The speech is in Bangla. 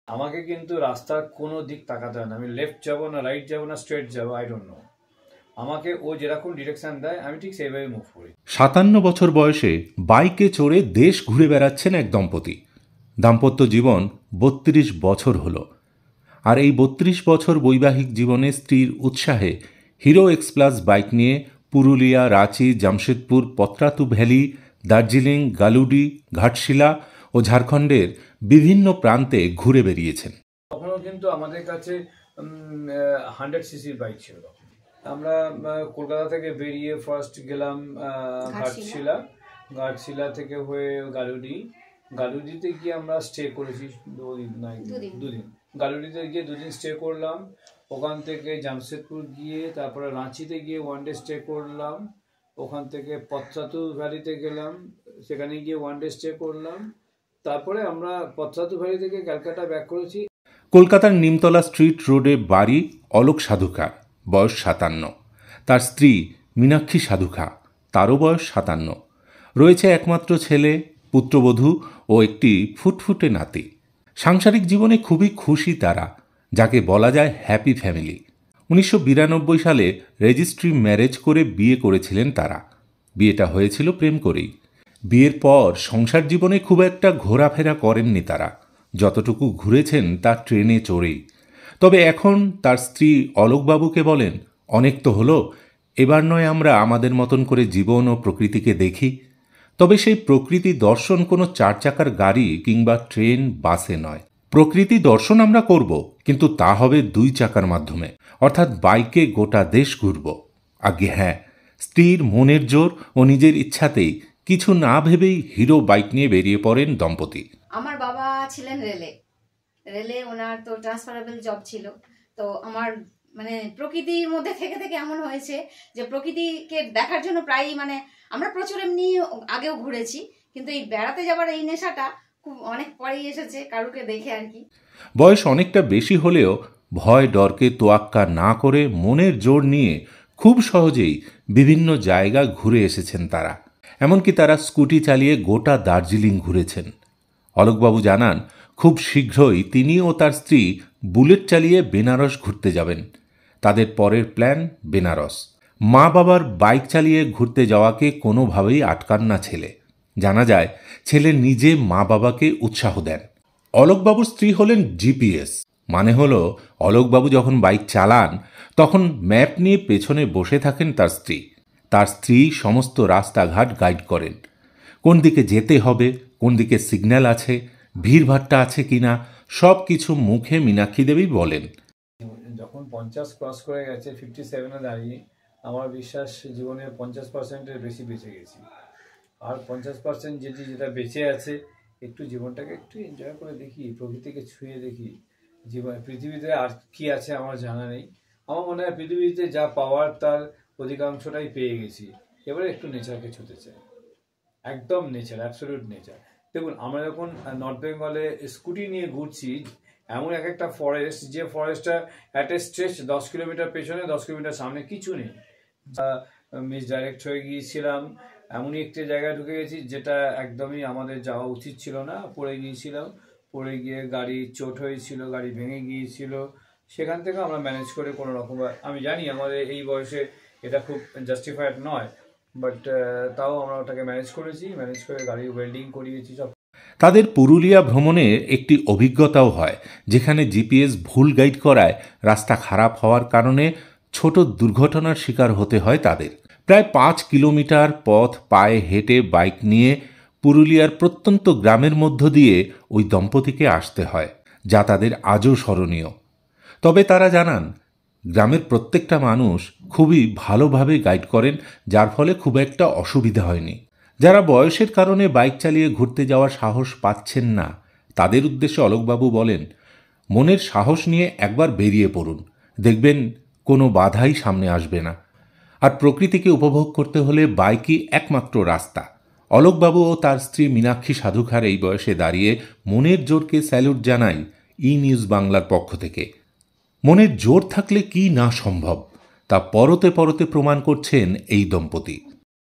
আমাকে কিন্তু রাস্তার কোনো দিক তাকাতে হয় না, আমি লেফট যাবো না রাইট যাবো না স্ট্রেট যাবো, আই ডোন্ট নো। আমাকে ও যেরকম ডিরেকশন দেয় আমি ঠিক সেইভাবে মুভ করি। 57 বছর বয়সে বাইকে চড়ে দেশ ঘুরে বেড়াচ্ছেন এক দম্পতি। দাম্পত্য জীবন 32 বছর হলো। আর এই 32 বছর বৈবাহিক জীবনে স্ত্রীর উৎসাহে হিরো এক্স প্লাস বাইক নিয়ে পুরুলিয়া, রাঁচি, জামশেদপুর, পত্রাতু ভ্যালি, দার্জিলিং, গালুডি, ঘাটশিলা ও ঝাড়খণ্ডের বিভিন্ন প্রান্তে ঘুরে বেরিয়েছেন। তখনও কিন্তু আমাদের কাছে 100cc বাইক ছিল। আমরা কলকাতা থেকে বেরিয়ে ফার্স্ট গেলাম ঘাটশিলা, ঘাটশিলা থেকে হয়ে গালুডিতে গিয়ে আমরা স্টে করেছি দুদিন। গালুডিতে গিয়ে দুদিন স্টে করলাম। ওখান থেকে জামশেদপুর গিয়ে তারপরে রাঁচিতে গিয়ে 1 ডে স্টে করলাম। ওখান থেকে পত্রাতু ভ্যালিতে গেলাম, সেখানে গিয়ে 1 ডে স্টে করলাম। তারপরে আমরা পত্রাতু ভ্যালি থেকে ক্যালকাটা ব্যাক করেছি। কলকাতার নিমতলা স্ট্রিট রোডে বাড়ি অলোক সাধুখার, বয়স 57। তার স্ত্রী মীনাক্ষী সাধুখা, তারও বয়স 57। রয়েছে একমাত্র ছেলে, পুত্রবধূ ও একটি ফুটফুটে নাতি। সাংসারিক জীবনে খুবই খুশি তারা, যাকে বলা যায় হ্যাপি ফ্যামিলি। 1992 সালে রেজিস্ট্রি ম্যারেজ করে বিয়ে করেছিলেন তারা। বিয়েটা হয়েছিল প্রেম করেই। বিয়ের পর সংসার জীবনে খুব একটা ঘোরাফেরা করেননি তারা, যতটুকু ঘুরেছেন তা ট্রেনে চড়েই। তবে এখন তার স্ত্রী অলোকবাবুকে বলেন, অনেক তো হলো, এবার নয় আমরা আমাদের মতন করে জীবন ও প্রকৃতিকে দেখি। তবে সেই প্রকৃতি দর্শন কোনো 4 চাকার গাড়ি কিংবা ট্রেন, বাসে নয়। প্রকৃতি দর্শন আমরা করব, কিন্তু তা হবে 2 চাকার মাধ্যমে, অর্থাৎ বাইকে গোটা দেশ ঘুরব। আগে হ্যাঁ, স্ত্রীর মনের জোর ও নিজের ইচ্ছাতেই কিছু না ভেবেই হিরো বাইক নিয়ে বেরিয়ে পড়েন দম্পতি। আমার বাবা ছিলেন রেলে ওনার তো ট্রান্সফারেবল জব ছিল। তো আমার মানে প্রকৃতির মধ্যে থেকে থেকে এমন হয়েছে যে প্রকৃতিকে দেখার জন্য প্রায় মানে আমরা প্রচুর এমনি আগেও ঘুরেছি, কিন্তু এই বেড়াতে যাবার এই নেশাটা খুব অনেক পরেই এসেছে কারুকে দেখে আর কি। বয়স অনেকটা বেশি হলেও ভয় ডরকে তোয়াক্কা না করে মনের জোর নিয়ে খুব সহজেই বিভিন্ন জায়গা ঘুরে এসেছেন তারা। এমনকি তারা স্কুটি চালিয়ে গোটা দার্জিলিং ঘুরেছেন। অলোকবাবু জানান, খুব শীঘ্রই তিনি ও তার স্ত্রী বুলেট চালিয়ে বেনারস ঘুরতে যাবেন। তাদের পরের প্ল্যান বেনারস। মা বাবার বাইক চালিয়ে ঘুরতে যাওয়াকে কোনোভাবেই আটকান না ছেলে। জানা যায় ছেলে নিজে মা বাবাকে উৎসাহ দেন। অলোকবাবুর স্ত্রী হলেন জিপিএস, মানে হলো অলোকবাবু যখন বাইক চালান তখন ম্যাপ নিয়ে পেছনে বসে থাকেন তার স্ত্রী। তার স্ত্রী সমস্ত রাস্তাঘাট গাইড করেন, কোন দিকে যেতে হবে, কোন দিকে সিগন্যাল আছে, ভিড়ভাট্টা আছে কিনা, সব কিছু মুখে মীনাক্ষী দেবী বলেন। যখন 50 ক্রস করে গেছে, 57-এ দাঁড়িয়ে আমার বিশ্বাস জীবনের 50%-এর বেশি বেঁচে গেছি। আর 50% যেটা বেঁচে আছে, একটু জীবনটাকে একটু এনজয় করে দেখি, প্রকৃতিকে ছুঁয়ে দেখি। পৃথিবীতে আর কি আছে আমার জানা নেই। আমার মনে হয় পৃথিবীতে যা পাওয়ার তার অধিকাংশটাই পেয়ে গেছি। এবারে একটু নেচারকে ছুঁতে চাই, একদম নেচার, অ্যাবসলিউট নেচার। দেখুন, আমরা যখন নর্থ বেঙ্গলে স্কুটি নিয়ে ঘুরছি, এমন একটা ফরেস্ট, যে ফরেস্টটা অ্যাট এ স্ট্রেচ 10 কিলোমিটার পেছনে 10 কিলোমিটার সামনে কিছু নেই। মিসডাইরেক্ট হয়ে গিয়েছিলাম, এমনই একটা জায়গায় ঢুকে গেছি যেটা একদমই আমাদের যাওয়া উচিত ছিল না। পড়ে গিয়েছিলাম, পড়ে গিয়ে গাড়ি চোট হয়েছিল, গাড়ি ভেঙে গিয়েছিল। সেখান থেকে আমরা ম্যানেজ করে কোনো রকম, আমি জানি আমাদের এই বয়সে এটা খুব জাস্টিফাইড নয়, বাট তাও আমরা ওটাকে ম্যানেজ করেছি, ম্যানেজ করে গাড়ি ওয়েল্ডিং করিয়েছি সব। তাদের পুরুলিয়া ভ্রমণের একটি অভিজ্ঞতাও হয়, যেখানে জিপিএস ভুল গাইড করায় রাস্তা খারাপ হওয়ার কারণে ছোট দুর্ঘটনার শিকার হতে হয় তাদের। প্রায় 5 কিলোমিটার পথ পায়ে হেঁটে বাইক নিয়ে পুরুলিয়ার প্রত্যন্ত গ্রামের মধ্য দিয়ে ওই দম্পতিকে আসতে হয়, যা তাদের আজও স্মরণীয়। তবে তারা জানান, গ্রামের প্রত্যেকটা মানুষ খুবই ভালোভাবে গাইড করেন, যার ফলে খুব একটা অসুবিধা হয়নি। যারা বয়সের কারণে বাইক চালিয়ে ঘুরতে যাওয়ার সাহস পাচ্ছেন না, তাদের উদ্দেশ্যে অলোকবাবু বলেন, মনের সাহস নিয়ে একবার বেরিয়ে পড়ুন, দেখবেন কোনো বাধাই সামনে আসবে না। আর প্রকৃতিকে উপভোগ করতে হলে বাইকই একমাত্র রাস্তা। অলোকবাবু ও তার স্ত্রী মীনাক্ষী সাধুখার এই বয়সে দাঁড়িয়ে মনের জোরকে স্যালুট জানাই ই নিউজ বাংলার পক্ষ থেকে। মনের জোর থাকলে কি না সম্ভব, তা পরতে পরতে প্রমাণ করছেন এই দম্পতি।